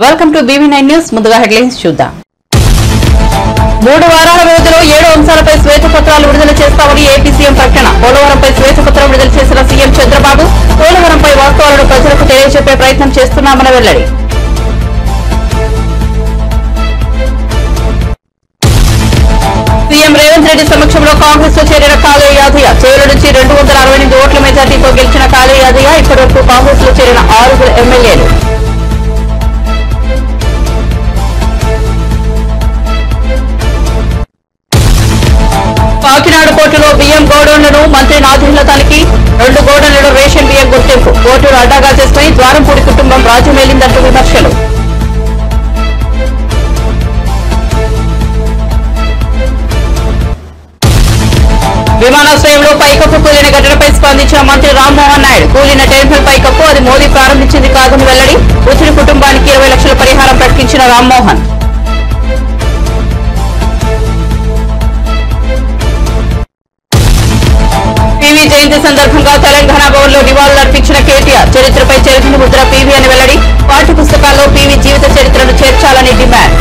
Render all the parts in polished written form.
Welcome to BV9 news. ముందుగా headlines చూద్దాం. 3 వారాల వ్యవధిలో 7 అంశాలపై శ్వేతపత్రాలు విడుదల చేస్తామని ఏపీ సీఎం ప్రకటన. పోలవరంపై శ్వేతపత్రం విడుదల చేసిన సీఎం చంద్రబాబు పోలవరంపై వాస్తవాలను ప్రజలకు తెలియజెప్పే ప్రయత్నం చేస్తున్నామని వెల్లడి. సీఎం రేవంత్ రెడ్డి సమక్షంలో కాంగ్రెస్ లో చేరిన కాళే యాదయ్య. చేవల నుంచి 268 ఓట్ల మెజార్టీతో గెలిచిన కాళే యాదయ్య ఇప్పటివరకు కాంగ్రెస్ లో చేరిన 6 ఎమ్మెల్యేలు. కాకినాడ కోర్టులో బియ్యం గోడౌన్లను మంత్రి నాదెండ్ల తనిఖీ. 2 గోడౌన్లలో రేషన్ బియ్యం గుర్తింపు. కోర్టును అడ్డాగా చేసుకుని ద్వారంపూడి కుటుంబం రాజ్యమేలిందంటూ విమర్శలు. విమానాశ్రయంలో పైకప్పు కూలిన ఘటనపై స్పందించిన మంత్రి రామ్మోహన్ నాయుడు. కూలిన టెర్మినల్ పైకప్పు అది మోదీ ప్రారంభించింది కాదని వెల్లడి. మృతుడి కుటుంబానికి 20 లక్షల పరిహారం ప్రకటించిన రామ్మోహన్. పీవీ జయంతి సందర్భంగా తెలంగాణ భవన్లో నివాళులర్పించిన కేటీఆర్. చరిత్రపై చెరిగిన ముద్ర పీవీ అని వెల్లడి. పాఠ్య పుస్తకాల్లో పీవీ జీవిత చరిత్రను చేర్చాలని డిమాండ్.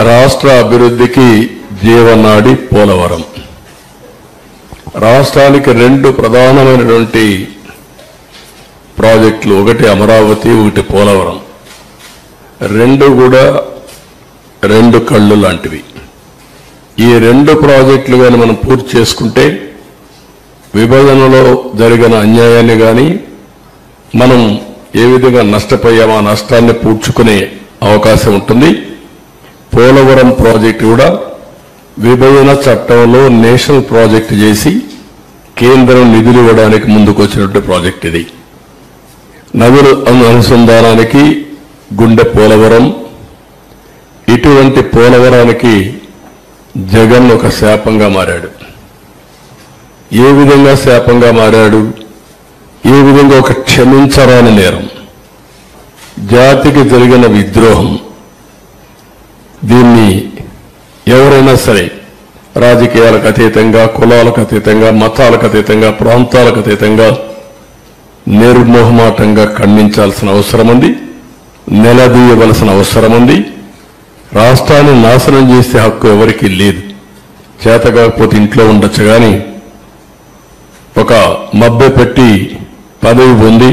రాష్ట్ర అభివృద్ధికి జీవనాడి పోలవరం. రాష్ట్రానికి 2 ప్రధానమైనటువంటి ప్రాజెక్టులు, ఒకటి అమరావతి, ఒకటి పోలవరం. 2 కూడా 2 కళ్ళు లాంటివి. ఈ 2 ప్రాజెక్టులు కానీ మనం పూర్తి చేసుకుంటే విభజనలో జరిగిన అన్యాయాన్ని కానీ మనం ఏ విధంగా నష్టపోయామో ఆ నష్టాన్ని పూడ్చుకునే అవకాశం ఉంటుంది. పోలవరం ప్రాజెక్టు కూడా విభజన చట్టంలో నేషనల్ ప్రాజెక్టు చేసి కేంద్రం నిధులు ఇవ్వడానికి ముందుకు వచ్చినటువంటి ప్రాజెక్ట్ ఇది. నదుల అనుసంధానానికి గుండె పోలవరం. ఇటువంటి పోలవరానికి జగన్ ఒక శాపంగా మారాడు. ఏ విధంగా శాపంగా మారాడు? ఏ విధంగా ఒక క్షమించరాని నేరం, జాతికి జరిగిన విద్రోహం. దీన్ని ఎవరైనా సరే రాజకీయాలకు అతీతంగా, కులాలకు అతీతంగా, మతాలకు అతీతంగా, ప్రాంతాలకు అతీతంగా నిర్మోహమాటంగా ఖండించాల్సిన అవసరం ఉంది, నిలదీయవలసిన అవసరం ఉంది. రాష్ట్రాన్ని నాశనం చేసే హక్కు ఎవరికీ లేదు. చేత కాకపోతే ఇంట్లో ఉండొచ్చు, కానీ ఒక మభ్య పెట్టి పదవి పొంది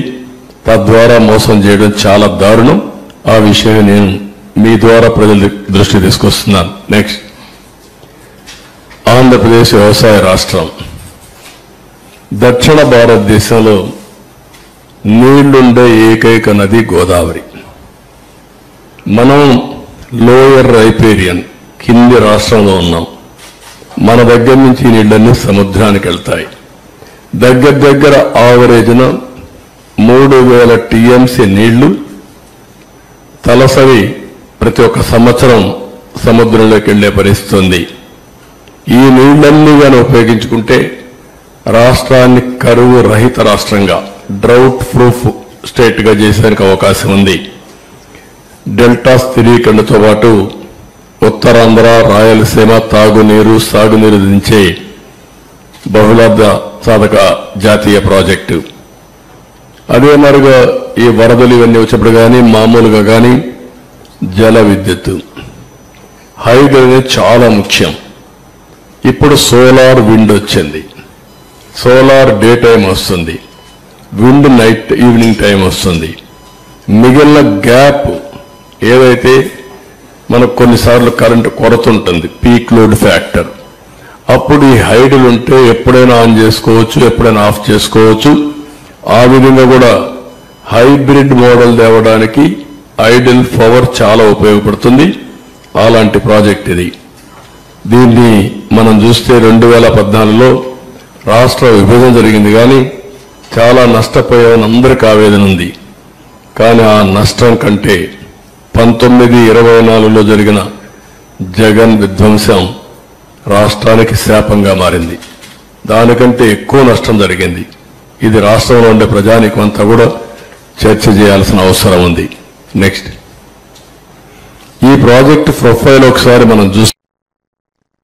తద్వారా మోసం చేయడం చాలా దారుణం. ఆ విషయం నేను మీ ద్వారా ప్రజల దృష్టి తీసుకొస్తున్నాను. నెక్స్ట్, ఆంధ్రప్రదేశ్ వ్యవసాయ రాష్ట్రం. దక్షిణ భారతదేశంలో నీళ్లుండే ఏకైక నది గోదావరి. మనం లోయర్ రైపేరియన్ కింది రాష్ట్రంలో ఉన్నాం. మన దగ్గర నుంచి నీళ్ళన్నీ సముద్రానికి వెళ్తాయి. దగ్గర ఆవరేజ్న 3000 TMC నీళ్లు తలసరి ప్రతి ఒక్క సంవత్సరం సముద్రంలోకి వెళ్లే పరిస్థితి ఉంది. ఈ నీళ్లన్నీ కానీ ఉపయోగించుకుంటే రాష్ట్రాన్ని కరువు రహిత రాష్ట్రంగా, డ్రౌట్ ప్రూఫ్ స్టేట్ గా చేసేందుకు అవకాశం ఉంది. డెల్టా స్థిరీకరణతో పాటు ఉత్తరాంధ్ర, రాయలసీమ తాగునీరు, సాగునీరు దించే బహుళార్థ సాధక జాతీయ ప్రాజెక్టు. అదే మరిగా ఈ వరదలు ఇవన్నీ వచ్చినప్పుడు కానీ, మామూలుగా కానీ జల విద్యుత్, హైడ్రో అనేది చాలా ముఖ్యం. ఇప్పుడు సోలార్ విండ్ వచ్చింది. సోలార్ డే టైం వస్తుంది, విండ్ నైట్ ఈవినింగ్ టైం వస్తుంది. మిగిలిన గ్యాప్ ఏదైతే మనకు కొన్నిసార్లు కరెంటు కొరత ఉంటుంది, పీక్ లోడ్ ఫ్యాక్టర్, అప్పుడు ఈ హైడ్రో ఉంటే ఎప్పుడైనా ఆన్ చేసుకోవచ్చు, ఎప్పుడైనా ఆఫ్ చేసుకోవచ్చు. ఆ విధంగా కూడా హైబ్రిడ్ మోడల్ తేవడానికి ఐడిల్ పవర్ చాలా ఉపయోగపడుతుంది. అలాంటి ప్రాజెక్ట్ ఇది. దీన్ని మనం చూస్తే 2014లో రాష్ట్ర విభజన జరిగింది, కానీ చాలా నష్టపోయామని అందరికీ ఆవేదన ఉంది. కానీ ఆ నష్టం కంటే 1924లో జరిగిన జగన్ విధ్వంసం రాష్ట్రానికి శాపంగా మారింది. దానికంటే ఎక్కువ నష్టం జరిగింది. ఇది రాష్ట్రంలో ఉండే ప్రజానికం అంతా కూడా చర్చ చేయాల్సిన అవసరం ఉంది. నెక్స్ట్, ఈ ప్రాజెక్ట్ ప్రొఫైల్ ఒకసారి మనం చూస్తే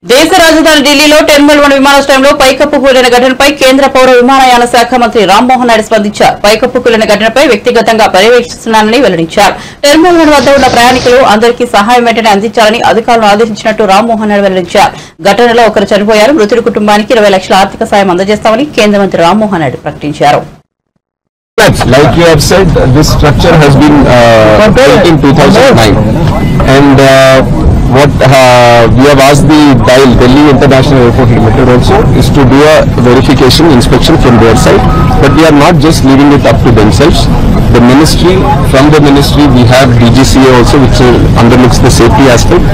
దేశ రాజధాని ఢిల్లీలో టెర్మినల్ 1 విమానాశ్రయంలో పైకప్పు కూలిన ఘటనపై కేంద్ర పౌర విమానయాన శాఖ మంత్రి రామ్మోహన్ నాయుడు స్పందించారు. పైకప్పు కూలిన ఘటనపై వ్యక్తిగతంగా పర్యవేక్షిస్తున్నానని వెల్లడించారు. టెర్మినల్ 1 వద్ద ఉన్న ప్రయాణికులు అందరికీ సహాయం వెంటనే అందించాలని అధికారులను ఆదేశించినట్టు రామ్మోహన్ నాయుడు వెల్లడించారు. ఘటనలో ఒకరు చనిపోయారు. మృతుడి కుటుంబానికి 20 లక్షల ఆర్థిక సాయం అందజేస్తామని కేంద్ర మంత్రి రామ్మోహన్ నాయుడు ప్రకటించారు. Like you have said, this structure has been built in 2009, and what we have asked the DIAL, Delhi International Airport Limited, also is to do a verification inspection from their side. But we are not just leaving it up to themselves. The ministry, from the ministry, we have DGCA also, which underlooks the safety aspect.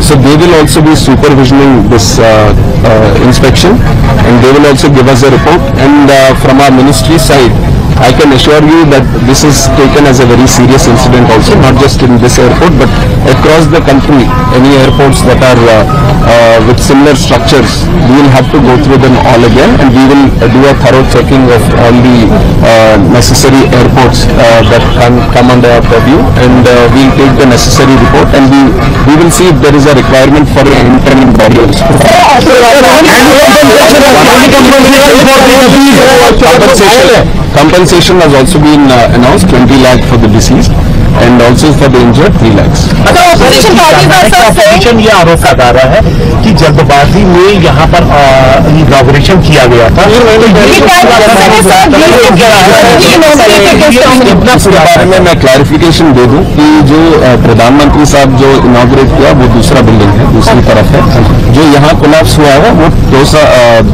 So they will also be supervisioning this inspection, and they will also give us a report. And from our ministry side, I can assure you that this is taken as a very serious incident also, not just in this airport but across the country. Any airports that are with similar structures, we will have to go through them all again, and we will do a thorough checking of all the necessary airports that come under our purview, and we will take the necessary report, and we will see if there is a requirement for an independent body also. Compensation has also been announced, 20 lakh for the deceased, and also for the injured 3 lakhs. Opposition ये आरोप लगा रहा है कि जल्दबाजी में यहाँ पर इनॉग्रेशन किया गया था। इसके बारे में मैं क्लैरिफिकेशन दे दूं कि जो प्रधानमंत्री साहब जो इनॉग्रेट किया वो दूसरा बिल्डिंग है, दूसरी तरफ है। जो यहाँ कोलैप्स हुआ है वो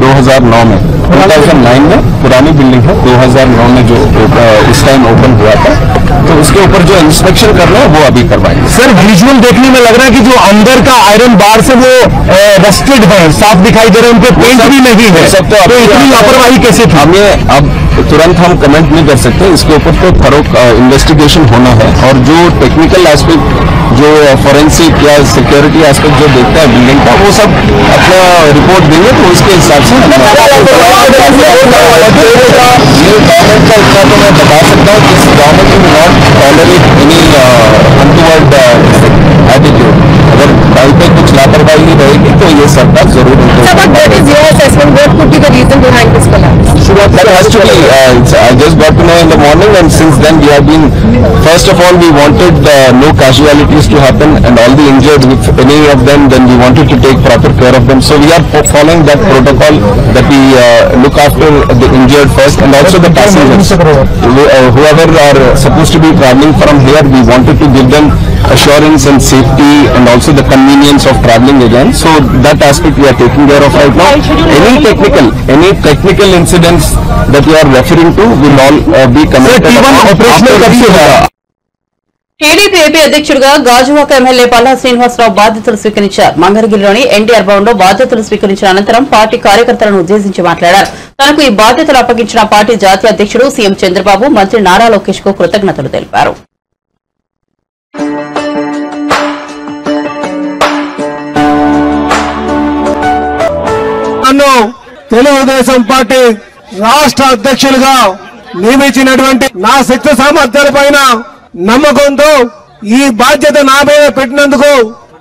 2009 में 2009 में पुरानी बिल्डिंग है, 2009 में जो इस टाइम ओपन हुआ था, तो उसके ऊपर जो इंस्पेक्शन कर रहे हैं वो अभी करवाएंगे। सर विजुअल देखने में लग रहा है कि जो अंदर का आयरन बार से वो रस्टेड है, साफ दिखाई दे रहे हैं, उनपे पेंट भी नहीं है। सब तो इतनी लापरवाही कैसे थी? हमें अब तुरंत हम कमेंट नहीं कर सकते, इसके ऊपर तो थरो इन्वेस्टिगेशन होना है, और जो टेक्निकल एस्पेक्ट, जो फॉरेंसिक या सिक्योरिटी एस्पेक्ट जो देखता है बिल्डिंग का, वो सब अपना रिपोर्ट देंगे, तो उसके हिसाब से ये गवर्नमेंट का इतना तो मैं बता सकता हूँ कि government will not tolerate any untoward attitude. अगर भाई पे कुछ लापरवाही रहेगी तो ये सरकार जरूर That has to be, I just got to know in the morning, and since then we have been, first of all we wanted no casualties to happen, and all the injured, if any of them, then we wanted to take proper care of them. So we are following that protocol, that we look after the injured first, and also the passengers. Whoever are supposed to be traveling from here, we wanted to give them assurance and safety, and also the convenience of traveling again. So that aspect we are taking care of right now. Any technical incidents that you are referring to will all be commented upon. TDP AP అధ్యక్షుడిగా Gajuwaka MLA Palla Srinivasarao బాధ్యతలు స్వీకరించారు. మంగళగిరిలోని ఎన్టీఆర్ భవన్ లో బాధ్యతలు స్వీకరించిన అనంతరం party కార్యకర్తలను ఉద్దేశించి మాట్లాడారు. తనకు ఈ బాధ్యతలు అప్పగించిన పార్టీ జాతీయ అధ్యక్షుడు సీఎం చంద్రబాబు, మంత్రి నారా లోకేష్ కు కృతజ్ఞతలు తెలిపారు. తెలుగుదేశం పార్టీ రాష్ట్ర అధ్యక్షులుగా నియమించినటువంటి నా శక్తి సామర్థ్యాల పైన నమ్మకంతో ఈ బాధ్యత నా మీద పెట్టినందుకు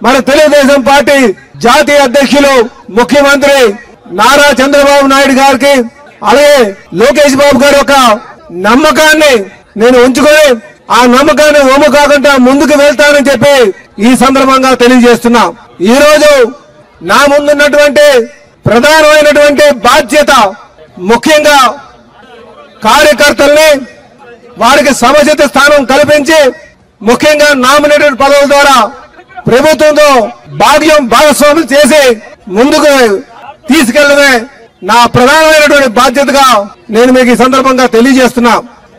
మన తెలుగుదేశం పార్టీ జాతీయ అధ్యక్షులు ముఖ్యమంత్రి నారా చంద్రబాబు నాయుడు గారికి, అలాగే లోకేష్ బాబు గారి యొక్క నమ్మకాన్ని నేను ఉంచుకొని ఆ నమ్మకాన్ని ఒమ్ము కాకుండా ముందుకు వెళ్తానని చెప్పి ఈ సందర్భంగా తెలియజేస్తున్నా. ఈ రోజు నా ముందున్నటువంటి ప్రధానమైనటువంటి బాధ్యత ముఖ్యంగా కార్యకర్తల్ని వారికి సముచిత స్థానం కల్పించి, ముఖ్యంగా నామినేటెడ్ పదవుల ద్వారా ప్రభుత్వంతో భాగస్వామ్యం చేసి ముందుకు తీసుకెళ్లడమే నా ప్రధానమైనటువంటి బాధ్యతగా నేను మీకు ఈ సందర్భంగా తెలియజేస్తున్నా.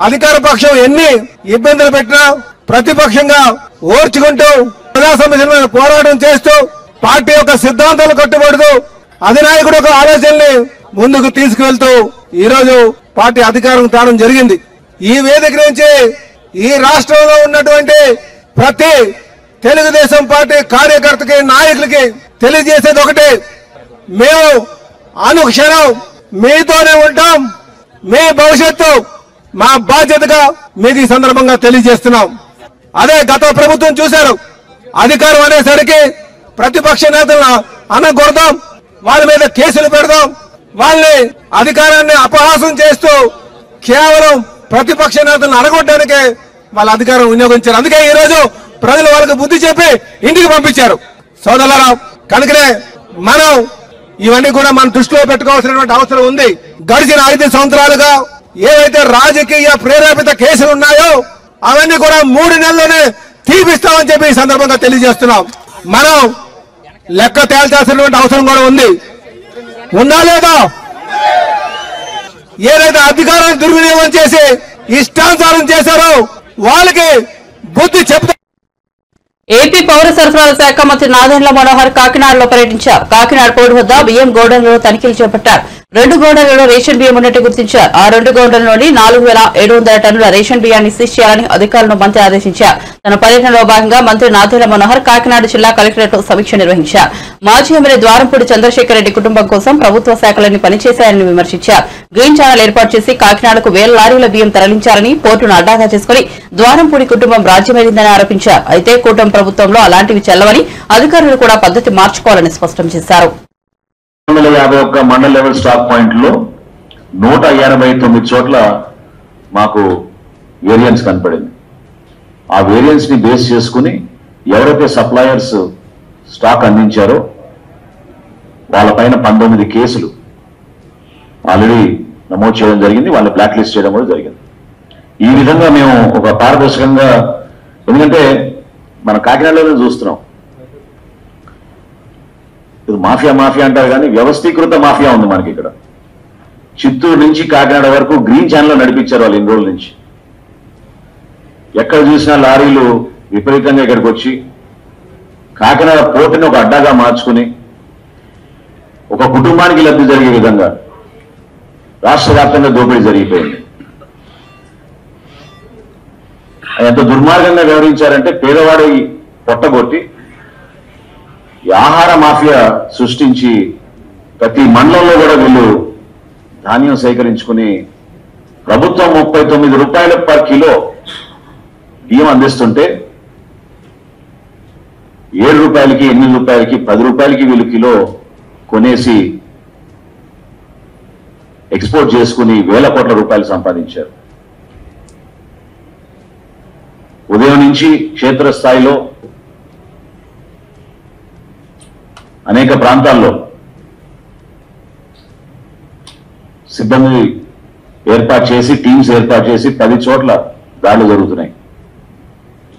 అధికార పక్షం ఎన్ని ఇబ్బందులు పెట్టినా ప్రతిపక్షంగా ఓర్చుకుంటూ ప్రజా సమస్యల మీద పోరాటం చేస్తూ పార్టీ యొక్క సిద్ధాంతాలు కట్టుబడుతూ అధినాయకుడు ఒక ఆలోచనని ముందుకు తీసుకువెళ్తూ ఈ రోజు పార్టీ అధికారం తేవడం జరిగింది. ఈ వేదిక నుంచి ఈ రాష్ట్రంలో ఉన్నటువంటి ప్రతి తెలుగుదేశం పార్టీ కార్యకర్తకి, నాయకులకి తెలియజేసేది ఒకటే, మేము అనుక్షణం మీతోనే ఉంటాం. మీ భవిష్యత్తు మా బాధ్యతగా మీకు ఈ సందర్భంగా తెలియజేస్తున్నాం. అదే గత ప్రభుత్వం చూశారు, అధికారం అనేసరికి ప్రతిపక్ష నేతలను అనగొడదాం, వాళ్ళ మీద కేసులు పెడదాం, వాళ్ళని అధికారాన్ని అపహాసం చేస్తూ కేవలం ప్రతిపక్ష నేతలను అనగొట్టడానికే వాళ్ళ అధికారం వినియోగించారు. అందుకే ఈ రోజు ప్రజలు వాళ్ళకి బుద్ధి చెప్పి ఇంటికి పంపించారు. సోదరులారా, కనుకనే మనం ఇవన్నీ కూడా మనం దృష్టిలో పెట్టుకోవాల్సినటువంటి అవసరం ఉంది. గడిచిన 5 సంవత్సరాలుగా ఏవైతే రాజకీయ ప్రేరేపిత కేసులు ఉన్నాయో అవన్నీ కూడా 3 నెలల్లోనే తీపిస్తామని చెప్పి ఈ సందర్భంగా తెలియజేస్తున్నాం. మనం లెక్క తేల్చాల్సినటువంటి అవసరం కూడా ఉంది. ఉందా లేదా? ఏదైతే అధికారాన్ని దుర్వినియోగం చేసి ఇష్టానుసారం చేశారో వాళ్ళకి బుద్ధి చెప్తా. ఏపీ పౌర సరఫరాల శాఖ మంత్రి నాదెండ్ల మనోహర్ కాకినాడలో పర్యటించారు. కాకినాడ పోర్టు వద్ద బియ్యం గోడౌన్లలో తనిఖీలు చేపట్టారు. 2 గోడౌన్లలో రేషన్ బియ్యం ఉన్నట్టు గుర్తించారు. ఆ 2 గోడౌన్లలోని 4700 టన్నుల రేషన్ బియ్యాన్ని సీజ్ చేయాలని అధికారులను మంత్రి ఆదేశించారు. తన పర్యటనలో భాగంగా మంత్రి నాదెండ్ల మనోహర్ కాకినాడ జిల్లా కలెక్టరేట్ సమీక్ష నిర్వహించారు. మాజీ ఎమ్మెల్యే ద్వారంపూడి చంద్రశేఖర్ రెడ్డి కుటుంబం కోసం ప్రభుత్వ శాఖలన్నీ పనిచేశాయని విమర్శించారు. గ్రీన్ ఛానల్ ఏర్పాటు చేసి కాకినాడకు 1000 లారీల బియ్యం తరలించారని, పోర్టును అడ్డాగా చేసుకుని ద్వారంపూడి కుటుంబం రాజ్యమేరిందని ఆరోపించారు. అయితే కూటమి ప్రభుత్వంలో అలాంటివి చెల్లవని, అధికారులు కూడా పద్ధతి మార్చుకోవాలని స్పష్టం చేశారు. 251 మండల లెవెల్ స్టాక్ పాయింట్లో 189 చోట్ల మాకు వేరియన్స్ కనపడింది. ఆ వేరియన్స్ ని బేస్ చేసుకుని ఎవరైతే సప్లయర్స్ స్టాక్ అందించారో వాళ్ళపైన 19 కేసులు ఆల్రెడీ నమోదు చేయడం జరిగింది. వాళ్ళని బ్లాక్ లిస్ట్ చేయడం కూడా జరిగింది. ఈ విధంగా మేము ఒక పారదర్శకంగా, ఎందుకంటే మన కాకినాడలోనే చూస్తున్నాం, ఇది మాఫియా మాఫియా అంటారు కానీ వ్యవస్థీకృత మాఫియా ఉంది మనకి ఇక్కడ. చిత్తూరు నుంచి కాకినాడ వరకు గ్రీన్ ఛానల్ నడిపించారు వాళ్ళు ఇన్ని రోజుల నుంచి. ఎక్కడ చూసినా లారీలు విపరీతంగా ఇక్కడికి వచ్చి కాకినాడ పోర్టుని ఒక అడ్డాగా మార్చుకుని ఒక కుటుంబానికి లబ్ధి జరిగే విధంగా రాష్ట్ర వ్యాప్తంగా దోపిడీ జరిగిపోయింది. ఎంత దుర్మార్గంగా వ్యవహరించారంటే పేదవాడి పొట్టగొట్టి ఈ ఆహార మాఫియా సృష్టించి ప్రతి మండలంలో కూడా వీళ్ళు ధాన్యం సేకరించుకుని ప్రభుత్వం 39 రూపాయలు పర్ కిలో బియ్యం అందిస్తుంటే 7 రూపాయలకి, 8 రూపాయలకి, 10 రూపాయలకి వీళ్ళు కిలో కొనేసి ఎక్స్పోర్ట్ చేసుకుని 1000 కోట్ల రూపాయలు సంపాదించారు. ఉదయం నుంచి క్షేత్రస్థాయిలో అనేక ప్రాంతాల్లో సిబ్బంది ఏర్పాటు చేసి, టీమ్స్ ఏర్పాటు చేసి 10 చోట్ల దాడులు జరుగుతున్నాయి.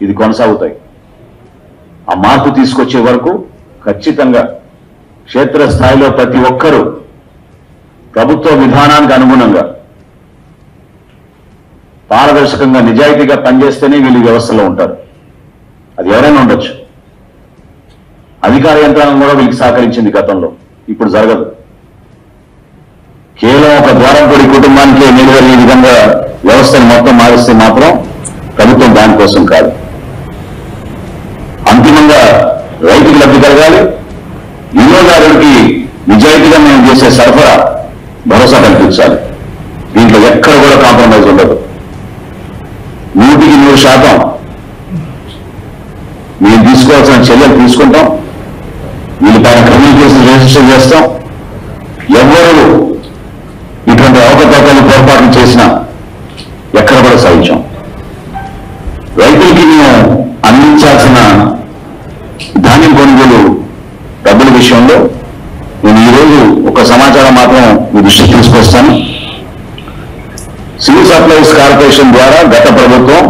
ఇది కొనసాగుతాయి. ఆ మార్పు తీసుకొచ్చే వరకు ఖచ్చితంగా క్షేత్రస్థాయిలో ప్రతి ఒక్కరూ ప్రభుత్వ విధానానికి అనుగుణంగా పారదర్శకంగా నిజాయితీగా పనిచేస్తేనే వీళ్ళు వ్యవస్థలో ఉంటారు. అది ఎవరైనా ఉండొచ్చు. అధికార యంత్రాంగం కూడా వీళ్ళకి సహకరించింది గతంలో, ఇప్పుడు జరగదు. కేవలం ఒక ద్వారంపూడి కుటుంబానికే నిలవే విధంగా వ్యవస్థను మొత్తం మారిస్తే మాత్రం ప్రభుత్వం దానికోసం కాదు. అంతిమంగా రైతుకి లబ్ధి కలగాలి, వినియోగదారుడికి నిజాయితీగా మేము చేసే సరఫరా భరోసా కల్పించాలి. దీంట్లో ఎక్కడ కూడా కాంప్రమైజ్ ఉండదు. 100% మేము తీసుకోవాల్సిన చర్యలు తీసుకుంటాం. వీళ్ళపైన క్రిమినల్ కేసులు రిజిస్టర్ చేస్తాం. ఎవరు ఇటువంటి అవకతవకలు పొరపాట్లు చేసినా ఎక్కడ కూడా సహించాం. రైతులకి మేము అందించాల్సిన ధాన్యం కొనుగోలు డబ్బుల విషయంలో నేను ఈరోజు ఒక సమాచారం మాత్రం మీ దృష్టికి తీసుకొస్తాను. సివిల్ సప్లైస్ కార్పొరేషన్ ద్వారా గత ప్రభుత్వం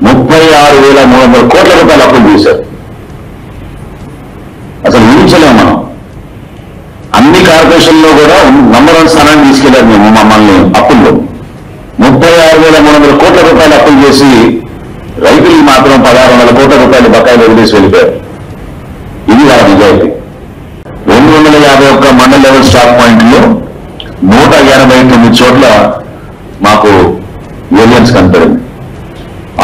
36,300 కోట్ల రూపాయలు అప్పులు చేశారు. అసలు ఊహించలేము మనం. అన్ని కార్పొరేషన్లో కూడా నంబర్ 1 స్థానాన్ని తీసుకెళ్లారు మేము మమ్మల్ని అప్పుల్లో. 36,300 కోట్ల రూపాయలు అప్పులు చేసి రైతులకు మాత్రం 1,600 కోట్ల రూపాయలు బకాయిలు వదిలేసి వెళ్ళిపోయారు. ఇది వాళ్ళ నిజాయితీ. 251 మండల లెవెల్ స్టాక్ పాయింట్లో 189 చోట్ల మాకు వేరియన్స్ కనపడింది.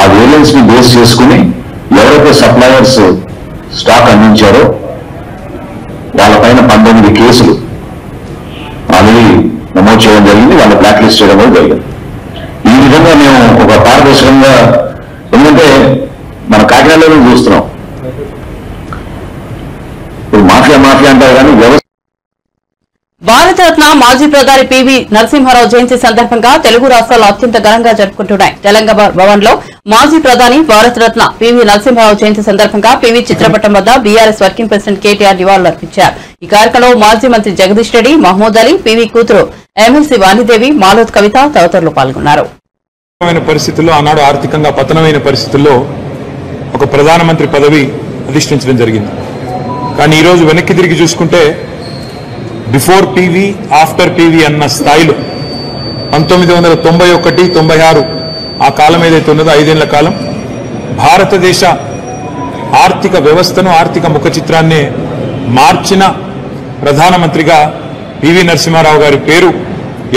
ఆ వేరియన్స్ ని బేస్ చేసుకుని ఎవరైతే సప్లయర్స్ స్టాక్ అందించారో వాళ్ళపైన 19 కేసులు ఆల్రెడీ నమోదు చేయడం జరిగింది. వాళ్ళ బ్లాక్ లిస్ట్ చేయడం కూడా జరిగింది. ఈ విధంగా మేము ఒక పారదర్శకంగా, ఎందుకంటే మన కాకినాడలో చూస్తున్నాం, ఇప్పుడు మాఫియా అంటారు కానీ వ్యవస్థ. భారతరత్న మాజీ ప్రధాని పివి నరసింహారావు జయంతి సందర్భంగా తెలుగు రాష్ట్రాలు అత్యంత ఘనంగా జరుపుకుంటున్నాయి. తెలంగాణ భవన్ లో మాజీ ప్రధాని భారతరత్న పివి నరసింహారావు జయంతి సందర్భంగా పివి చిత్రపటం వద్ద బీఆర్ఎస్ వర్కింగ్ ప్రెసిడెంట్ కేటీఆర్ నివాళులర్పించారు. ఈ కార్యక్రమంలో మాజీ మంత్రి జగదీష్ రెడ్డి, మహమూద్ అలీ, పివి కూతురు ఎమ్మెల్సీ వాణిదేవి, మాలోత్ కవిత తదితరులు పాల్గొన్నారు. పరిస్థితుల్లో ఆనాడు ఆర్థికంగా పతనమైన పరిస్థితుల్లో ఒక ప్రధానమంత్రి పదవి అధిష్ఠించడం జరిగింది. కానీ ఈరోజు వెనక్కి తిరిగి చూసుకుంటే బిఫోర్ పీవీ ఆఫ్టర్ పీవీ అన్న స్థాయిలో 1991, 96 ఆ కాలం ఏదైతే ఉన్నదో 5 ఏళ్ల కాలం భారతదేశ ఆర్థిక వ్యవస్థను, ఆర్థిక ముఖ చిత్రాన్నే మార్చిన ప్రధానమంత్రిగా పివి నరసింహారావు గారి పేరు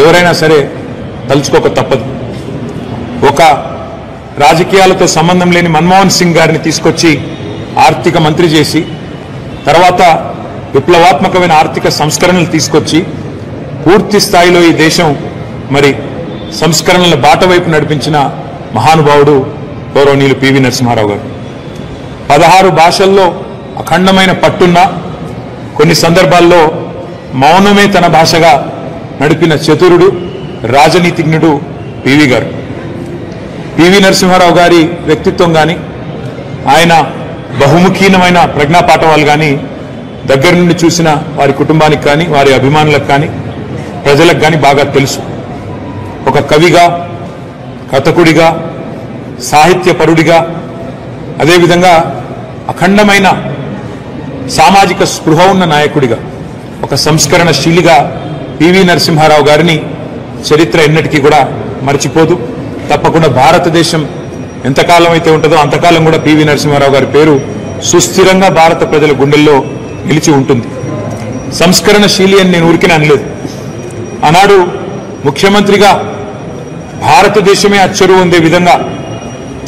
ఎవరైనా సరే తలుచుకోక తప్పదు. ఒక రాజకీయాలతో సంబంధం లేని మన్మోహన్ సింగ్ గారిని తీసుకొచ్చి ఆర్థిక మంత్రి చేసి, తర్వాత విప్లవాత్మకమైన ఆర్థిక సంస్కరణలు తీసుకొచ్చి పూర్తి స్థాయిలో ఈ దేశం మరి సంస్కరణల బాట వైపు నడిపించిన మహానుభావుడు గౌరవనీయులు పివి నరసింహారావు గారు. 16 భాషల్లో అఖండమైన పట్టున్న, కొన్ని సందర్భాల్లో మౌనమే తన భాషగా నడిపిన చతురుడు, రాజనీతిజ్ఞుడు పివి గారు. పివి నరసింహారావు గారి వ్యక్తిత్వం కానీ, ఆయన బహుముఖీనమైన ప్రజ్ఞాపాఠవాలు కానీ దగ్గర నుండి చూసిన వారి కుటుంబానికి కానీ, వారి అభిమానులకు కానీ, ప్రజలకు కానీ బాగా తెలుసు. ఒక కవిగా, కథకుడిగా, సాహిత్యపరుడిగా, అదేవిధంగా అఖండమైన సామాజిక స్పృహ ఉన్న నాయకుడిగా, ఒక సంస్కరణశీలిగా పివి నరసింహారావు గారిని చరిత్ర ఎన్నటికీ కూడా మర్చిపోదు. తప్పకుండా భారతదేశం ఎంతకాలం అయితే ఉంటుందో అంతకాలం కూడా పివి నరసింహారావు గారి పేరు సుస్థిరంగా భారత ప్రజల గుండెల్లో నిలిచి ఉంటుంది. సంస్కరణశీలి అని నేను ఊరికే అనలేదు. ఆనాడు ముఖ్యమంత్రిగా భారతదేశమే అచ్చరు ఉండే విధంగా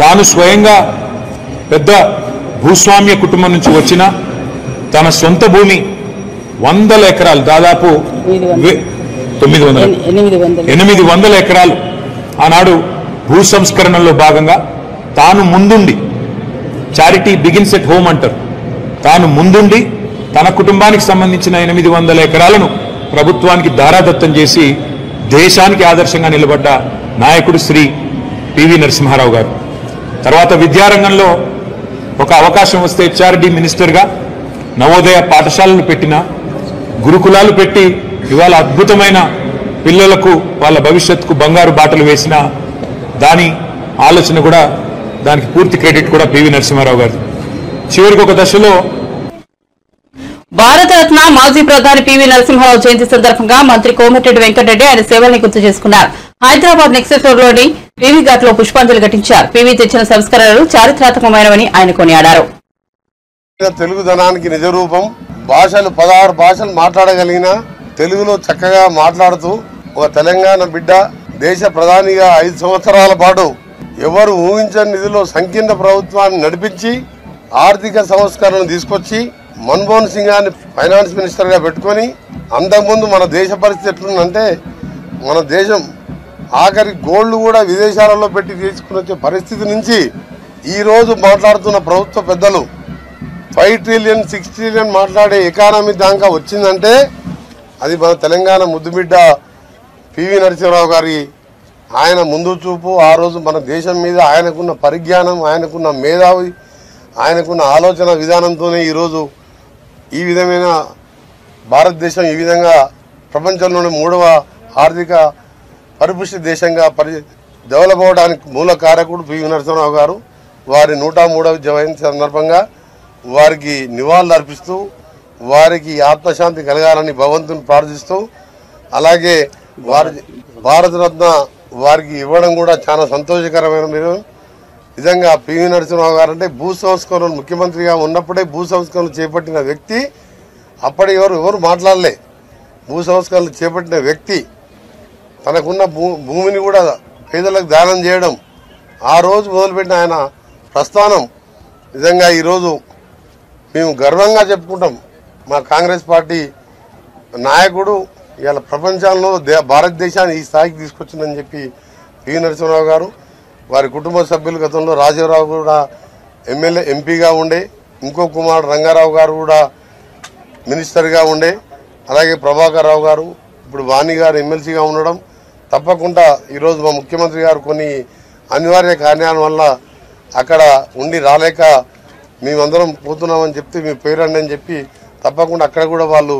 తాను స్వయంగా పెద్ద భూస్వామ్య కుటుంబం నుంచి వచ్చిన తన సొంత భూమి 100 ఎకరాలు, దాదాపు 800 ఎకరాలు ఆనాడు భూ సంస్కరణలో భాగంగా తాను ముందుండి, చారిటీ బిగిన్స్ ఎట్ హోమ్ అంటారు, తాను ముందుండి తన కుటుంబానికి సంబంధించిన 800 ఎకరాలను ప్రభుత్వానికి దారాదత్తం చేసి దేశానికి ఆదర్శంగా నిలబడ్డ నాయకుడు శ్రీ పివి నరసింహారావు గారు. తర్వాత విద్యారంగంలో ఒక అవకాశం వస్తే హెచ్ఆర్డి మినిస్టర్గా నవోదయ పాఠశాలలు పెట్టిన, గురుకులాలు పెట్టి ఇవాళ అద్భుతమైన పిల్లలకు వాళ్ళ భవిష్యత్తుకు బంగారు బాటలు వేసిన దాని ఆలోచన కూడా, దానికి పూర్తి క్రెడిట్ కూడా పివి నరసింహారావు గారు. చివరికి ఒక దశలో భారతరత్న మాజీ ప్రధాని పివి నరసింహారావు జయంతి సందర్భంగా మంత్రి కోమటిరెడ్డి వెంకటరెడ్డి ఆయన సేవల్ని గుర్తు చేసుకున్నారు. హైదరాబాద్ నెక్సెస్ రోడ్లోని పివి ఘాట్లో పుష్పాంజలి ఘటించారు. పివి తెచ్చిన సంస్కరణలు చారిత్రాత్మకమైనవని ఆయన కొనియాడారు. తెలుగుదనానికి నిజరూపం. భాషలు 16 భాషలు మాట్లాడగలిగిన, తెలుగులో చక్కగా మాట్లాడుతూ ఒక తెలంగాణ బిడ్డ దేశ ప్రధానిగా 5 సంవత్సరాల పాటు ఎవరు ఊహించని నిధిలో సంకీర్ణ ప్రభుత్వాన్ని నడిపించి ఆర్థిక సంస్కరణను తీసుకొచ్చి మన్మోహన్ సింగ్ గారిని ఫైనాన్స్ మినిస్టర్ గా పెట్టుకొని, అంతకుముందు మన దేశ పరిస్థితి ఎట్లుందంటే, మన దేశం ఆఖరి గోల్డ్ కూడా విదేశాలలో పెట్టి తీసుకుని వచ్చే పరిస్థితి నుంచి ఈ రోజు మాట్లాడుతున్న ప్రభుత్వ పెద్దలు 5 ట్రిలియన్ 6 ట్రిలియన్ మాట్లాడే ఎకానమీ దాకా వచ్చిందంటే అది మన తెలంగాణ ముద్దుబిడ్డ పివి నరసింహారావు గారి ఆయన ముందు చూపు. ఆ రోజు మన దేశం మీద ఆయనకున్న పరిజ్ఞానం, ఆయనకున్న మేధావి, ఆయనకున్న ఆలోచన విధానంతోనే ఈరోజు ఈ విధమైన భారతదేశం ఈ విధంగా ప్రపంచంలోని 3వ ఆర్థిక పరిపుష్టి దేశంగా డెవలప్ అవడానికి మూల కారకుడు పివి నరసింహారావు గారు. వారి 103వ జయంతి సందర్భంగా వారికి నివాళులు అర్పిస్తూ, వారికి ఆత్మశాంతి కలగాలని భగవంతుని ప్రార్థిస్తూ, అలాగే వారి భారతరత్న వారికి ఇవ్వడం కూడా చాలా సంతోషకరమైన విధంగా. పివి నరసింహారావు గారు అంటే భూ సంస్కరణలు ముఖ్యమంత్రిగా ఉన్నప్పుడే భూ సంస్కరణలు చేపట్టిన వ్యక్తి. అప్పటి ఎవరు మాట్లాడలే. భూ సంస్కరణలు చేపట్టిన వ్యక్తి తనకున్న భూమిని కూడా పేదలకు దానం చేయడం, ఆ రోజు మొదలుపెట్టిన ఆయన ప్రస్థానం నిజంగా ఈరోజు మేము గర్వంగా చెప్పుకుంటాం. మా కాంగ్రెస్ పార్టీ నాయకుడు ఇవాళ ప్రపంచంలో భారతదేశాన్ని ఈ స్థాయికి తీసుకొచ్చిందని చెప్పి పివి నరసింహారావు గారు, వారి కుటుంబ సభ్యులు గతంలో రాజీవరావు కూడా ఎంపీగా ఉండే, ఇంకో కుమారుడు రంగారావు గారు కూడా మినిస్టర్గా ఉండే, అలాగే ప్రభాకర్ రావు గారు ఇప్పుడు వాణి గారు ఎమ్మెల్సీగా ఉండడం, తప్పకుండా ఈరోజు మా ముఖ్యమంత్రి గారు కొన్ని అనివార్య కారణాల వల్ల అక్కడ ఉండి రాలేక మేమందరం పోతున్నామని చెప్తే మీ పేరండి అని చెప్పి తప్పకుండా అక్కడ కూడా వాళ్ళు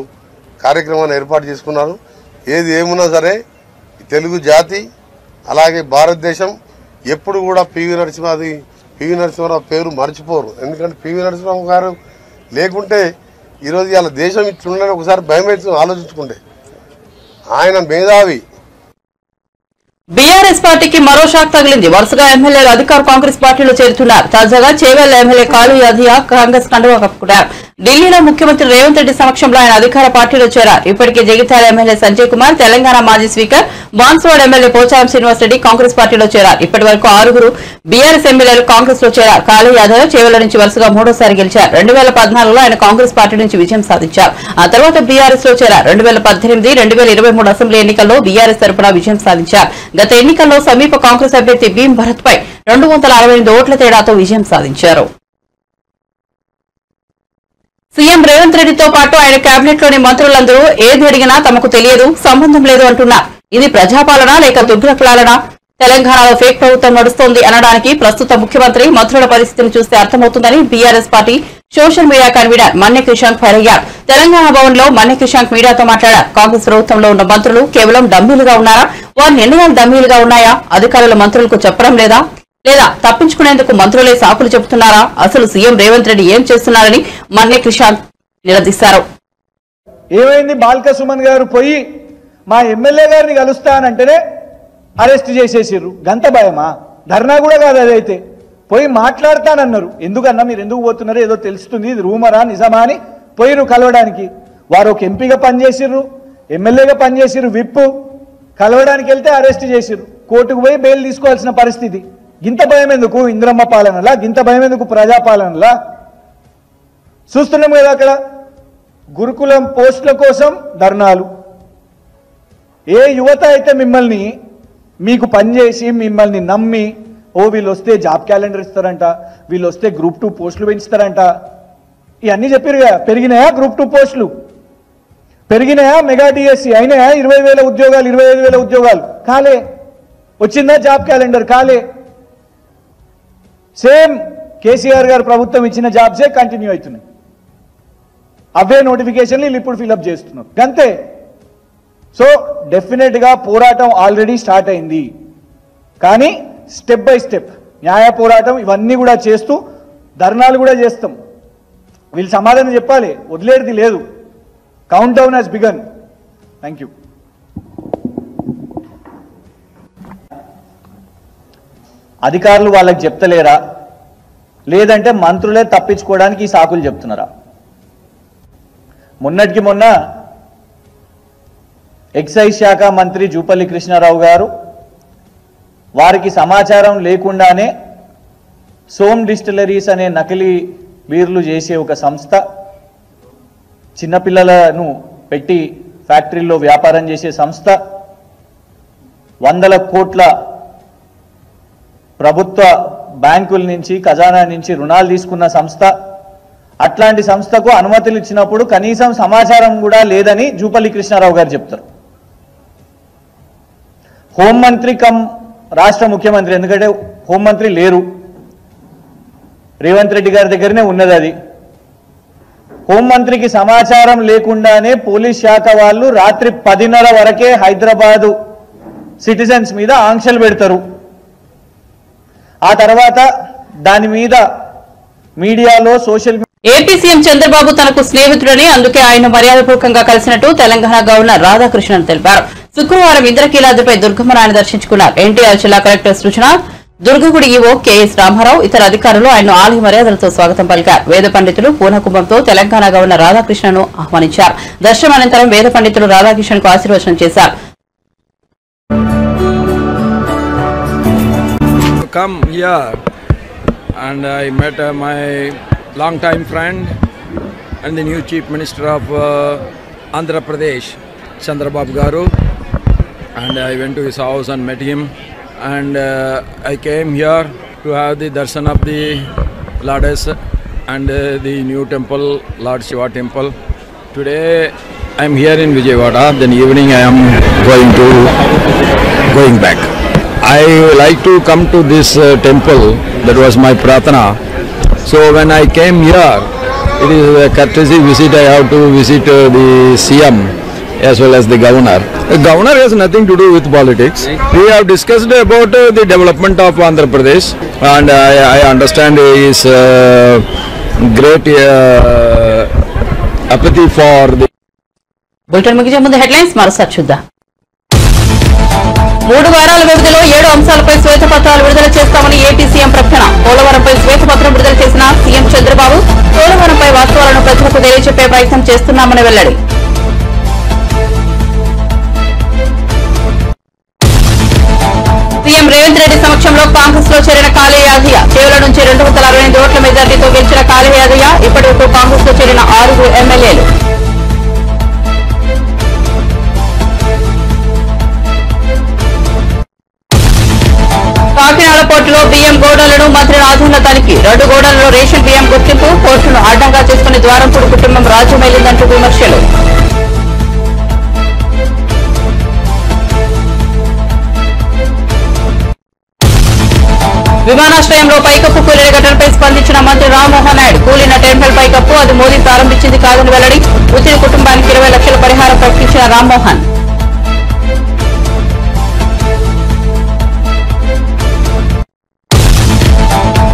కార్యక్రమాన్ని ఏర్పాటు చేసుకున్నారు. ఏది ఏమున్నా సరే తెలుగు జాతి అలాగే భారతదేశం ఎప్పుడు కూడా పివి నరసింహారావు పేరు మర్చిపోరు. ఎందుకంటే పివి నరసింహారావు గారు లేకుంటే ఈరోజు ఇవాళ దేశం ఇట్లుండని ఒకసారి భయం వేసి ఆలోచించుకుంటే. ఆయన మేధావి. బీఆర్ఎస్ పార్టీకి మరో షాక్ తగిలింది. వరుసగా ఎమ్మెల్యేలు అధికార కాంగ్రెస్ పార్టీలో చేరుతున్నారు. తాజాగా చేవెళ్ల ఎమ్మెల్యే కాళీ యాదయ్య కాంగ్రెస్ కండువా కప్పుకున్నారు. ఢిల్లీలో ముఖ్యమంత్రి రేవంత్ రెడ్డి సమక్షంలో ఆయన అధికార పార్టీలో చేరారు. ఇప్పటికే జగిత్యాల ఎమ్మెల్యే సంజయ్ కుమార్, తెలంగాణ మాజీ స్పీకర్ బాన్సువాడ ఎమ్మెల్యే పోచారం శ్రీనివాసరెడ్డి కాంగ్రెస్ పార్టీలో చేరారు. ఇప్పటి వరకు 6 బీఆర్ఎస్ ఎమ్మెల్యేలు కాంగ్రెస్ లో చేరారు. కాళీ యాదవ్ చేవెళ్ల నుంచి వరుసగా 3వ గెలిచారు. 2014లో ఆయన కాంగ్రెస్ పార్టీ నుంచి విజయం సాధించారు. ఆ తర్వాత బీఆర్ఎస్ లో చేరారు. 2018, 2023 అసెంబ్లీ ఎన్నికల్లో బీఆర్ఎస్ తరపున విజయం సాధించారు. గత ఎన్నికల్లో సమీప కాంగ్రెస్ అభ్యర్థి భీం భరత్ పై 268 ఓట్ల తేడాతో విజయం సాధించారు. సీఎం రేవంత్ రెడ్డితో పాటు ఆయన కేబినెట్ లోని మంత్రులందరూ ఏది అడిగినా తమకు తెలియదు, సంబంధం లేదు అంటున్నారు. ఇది ప్రజాపాలన లేక దుర్గ్రపాలన? తెలంగాణలో ఫేక్ ప్రభుత్వం నడుస్తోంది అనడానికి ప్రస్తుత ముఖ్యమంత్రి, మంత్రుల పరిస్థితిని చూస్తే అర్థమవుతుందని BRS party social media convener Manne Krishank fire అయ్యారు. తెలంగాణ భవన్ లో మన్నె కిషాంక్ మీడియాతో మాట్లాడారు. కాంగ్రెస్ ప్రభుత్వంలో ఉన్న మంత్రులు కేవలం డమ్మీలుగా ఉన్నారా? వారి నిర్ణయాలు డమ్మీలుగా ఉన్నాయా? అధికారులు మంత్రులకు చెప్పడం లేదా తప్పించుకునేందుకు మంత్రులే సాకులు చెబుతున్నారా? అసలు సీఎం రేవంత్ రెడ్డి ఏం చేస్తున్నారని మన్నె కిషాంక్ నిలదీశారు. ఏమైంది? బాల్క సుమన్ గారు పోయి మా ఎమ్మెల్యే గారిని కలుస్తానంటేనే అరెస్ట్ చేసేసిర్రు. గంత భయమా? ధర్నా కూడా కాదు అదైతే. పోయి మాట్లాడతానన్నారు. ఎందుకన్నా మీరు ఎందుకు పోతున్నారు? ఏదో తెలుస్తుంది, ఇది రూమరా నిజమా అని పోయిరు కలవడానికి. వారు ఒక ఎంపీగా పనిచేసిర్రు, ఎమ్మెల్యేగా పనిచేసిర్రు, విప్పు కలవడానికి వెళ్తే అరెస్ట్ చేసిర్రు. కోర్టుకు పోయి బెయిల్ తీసుకోవాల్సిన పరిస్థితి. గింత భయం ఎందుకు ఇంద్రమ్మ పాలనలా? గింత భయం ఎందుకు ప్రజాపాలనలా? చూస్తున్నాం కదా అక్కడ గురుకులం పోస్టుల కోసం ధర్నాలు. ఏ యువత అయితే మిమ్మల్ని మీకు పనిచేసి మిమ్మల్ని నమ్మి వీళ్ళు వస్తే జాబ్ క్యాలెండర్ ఇస్తారంట, వీళ్ళు వస్తే గ్రూప్ 2 పోస్టులు పెంచుతారంట, ఇవన్నీ చెప్పారుగా. పెరిగినాయా గ్రూప్ 2 పోస్టులు? పెరిగినాయా? మెగా డిఎస్సి అయినాయా? 20,000 ఉద్యోగాలు, 25,000 ఉద్యోగాలు కాలే. వచ్చిందా జాబ్ క్యాలెండర్? కాలే. సేమ్ కేసీఆర్ గారు ప్రభుత్వం ఇచ్చిన జాబ్సే కంటిన్యూ అవుతున్నాయి. అవే నోటిఫికేషన్లు వీళ్ళు ఇప్పుడు ఫిల్అప్ చేస్తున్నారు. అంతే. సో డెఫినెట్గా పోరాటం ఆల్రెడీ స్టార్ట్ అయింది. కానీ స్టెప్ బై స్టెప్ న్యాయ పోరాటం ఇవన్నీ కూడా చేస్తూ ధర్నాలు కూడా చేస్తాం. వీళ్ళు సమాధానం చెప్పాలి, వదిలేది లేదు. Count down has begun. Thank you. అధికారులు వాళ్ళకి చెప్తలేరా, లేదంటే మంత్రులే తప్పించుకోవడానికి ఈ సాకులు చెప్తున్నారా? మొన్నటికి మొన్న ఎక్సైజ్ శాఖ మంత్రి జూపల్లి కృష్ణారావు గారు వారికి సమాచారం లేకుండానే సోమ్ డిస్టిలరీస్ అనే నకిలీ బీర్లు చేసే ఒక సంస్థ, చిన్నపిల్లలను పెట్టి ఫ్యాక్టరీల్లో వ్యాపారం చేసే సంస్థ, 100 కోట్ల ప్రభుత్వ బ్యాంకుల నుంచి ఖజానా నుంచి రుణాలు తీసుకున్న సంస్థ, అట్లాంటి సంస్థకు అనుమతులు ఇచ్చినప్పుడు కనీసం సమాచారం కూడా లేదని జూపల్లి కృష్ణారావు గారు చెప్తారు. హోంమంత్రి కమ్ రాష్ట్ర ముఖ్యమంత్రి, ఎందుకంటే హోంమంత్రి లేరు, రేవంత్ రెడ్డి గారి దగ్గరనే ఉన్నది అది. హోంమంత్రికి సమాచారం లేకుండానే పోలీస్ శాఖ వాళ్ళు రాత్రి 10:30 వరకే హైదరాబాదు సిటిజన్స్ మీద ఆంక్షలు పెడతారు. ఆ తర్వాత దాని మీద మీడియాలో సోషల్ ఏపీ సీఎం చంద్రబాబు తనకు స్నేహితుడని, అందుకే ఆయన మర్యాదపూర్వకంగా కలిసినట్టు తెలంగాణ గవర్నర్ రాధాకృష్ణన్ తెలిపారు. శుక్రవారం ఇంద్రకీలాద్రిపై దుర్గమ్మనాయని దర్శించుకున్నారు. ఎన్టీఆర్ జిల్లా కలెక్టర్ సృజన, దుర్గగుడి ఈవో కెఎస్ రామారావు, ఇతర అధికారులు ఆయన ఆలయ మర్యాదలతో స్వాగతం పలికారు. వేద పండితులు పూర్ణకుంభంతో తెలంగాణ గవర్నర్ రాధాకృష్ణను ఆహ్వానించారు. దర్శనం అనంతరం వేద పండితులు రాధాకృష్ణన్కు ఆశీర్వచనం చేశారు. Come here and I met my long-time friend and the new Chief Minister of Andhra Pradesh, Chandrababu Garu, and I went to his house and met him, and I came here to have the darshan of the Lords and the new temple, Lord Shiva temple, Today I am here in Vijayawada. Then evening I am going back. I like to come to this temple. That was my pratana. So when I came here, it is a courtesy visit. I have to visit the CM as well as the governor. The governor has nothing to do with politics. We have discussed about the development of Andhra Pradesh, and I understand his great apathy for the. Bulletin ముగించే ముందు headlines మరోసారి చూద్దాం. 3 వారాల వ్యవధిలో 7 అంశాలపై శ్వేతపత్రాలు విడుదల చేస్తామని AP CM ప్రకటన. పోలవరంపై శ్వేతపత్రం విడుదల చేసిన సీఎం చంద్రబాబు పోలవరంపై వాస్తవాలను ప్రజలకు తెలియజెప్పే ప్రయత్నం చేస్తున్నామని వెల్లడి. సీఎం రేవంత్ రెడ్డి సమక్షంలో కాంగ్రెస్ లో చేరిన కాళేయాదయ్య. చేవల నుంచి 268 ఓట్ల మెజార్టీతో గెలిచిన కాళేయాదయ్య ఇప్పటివరకు కాంగ్రెస్ లో చేరిన 6 ఎమ్మెల్యేలు. కాకినాడ పోర్టులో బియ్యం గోడౌన్లను మంత్రి రాజన్న తనిఖీ. 2 గోడౌన్లలో రేషన్ బియ్యం గుర్తింపు. పోర్టును అడ్డంగా చేసుకుని ద్వారంపూడి కుటుంబం రాజ్యమేలిందంటూ విమర్శలు. విమానాశ్రయంలో పైకప్పు కూలిన ఘటనపై స్పందించిన మంత్రి రామ్మోహన్ నాయుడు. కూలిన టెంపుల్ పైకప్పు అది మోదీ ప్రారంభించింది కాదని వెల్లడి. మృతుడి కుటుంబానికి 20 లక్షల పరిహారం ప్రకటించిన రామ్మోహన్.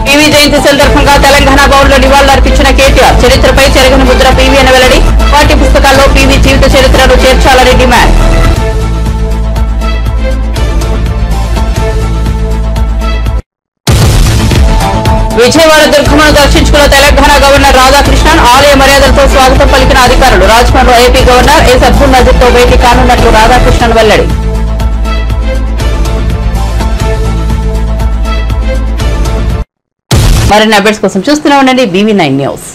పీవీ జయంతి సందర్భంగా తెలంగాణ భవన్లో నివాళులర్పించిన కేటీఆర్. చరిత్రపై చెరగని ముద్ర పీవీ అని వెల్లడి. పాఠ్య పుస్తకాల్లో పీవీ జీవిత చరిత్రను చేర్చాలని డిమాండ్. విజయవాడ దుర్గమ్మను దర్శించుకున్న తెలంగాణ గవర్నర్ రాధాకృష్ణన్. ఆలయ మర్యాదలతో స్వాగతం పలికిన అధికారులు. రాజ్భవన్లో ఏపీ గవర్నర్ ఎస్ అబ్దుల్ నజీర్తో భేటీ కానున్నట్లు రాధాకృష్ణన్ వెల్లడి. మరిన్ని అప్డేట్స్ కోసం చూస్తూనే ఉండండి BV9 న్యూస్.